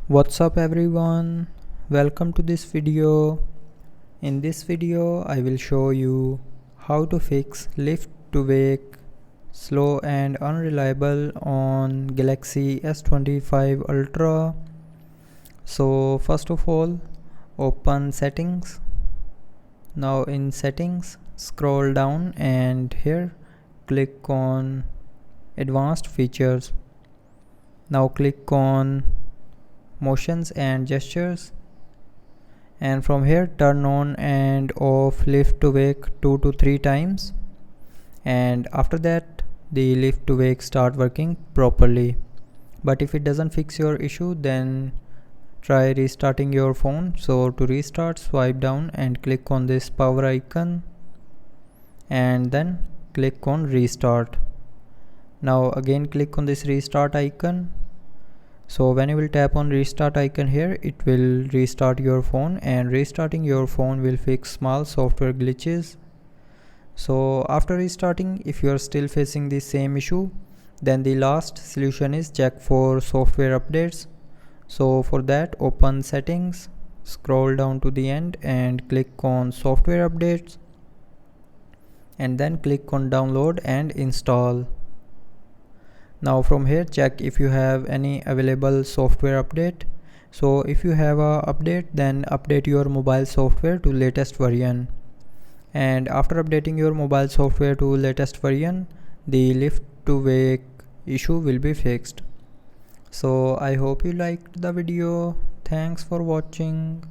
What's up everyone, welcome to this video. In this video I will show you how to fix lift to wake slow and unreliable on Galaxy S25 Ultra. So first of all, open settings. Now in settings, scroll down and here click on advanced features. Now click on motions and gestures, and from here turn on and off lift to wake 2 to 3 times, and after that the lift to wake start working properly. But if it doesn't fix your issue, then try restarting your phone. So to restart, swipe down and click on this power icon and then click on restart. Now again click on this restart icon. So when you will tap on restart icon here, it will restart your phone, and restarting your phone will fix small software glitches. So after restarting, if you are still facing the same issue, then the last solution is check for software updates. So for that, open settings, scroll down to the end and click on software updates, and then click on download and install. Now from here check if you have any available software update. So if you have a update, then update your mobile software to latest version, and after updating your mobile software to latest version, the lift to wake issue will be fixed. So I hope you liked the video. Thanks for watching.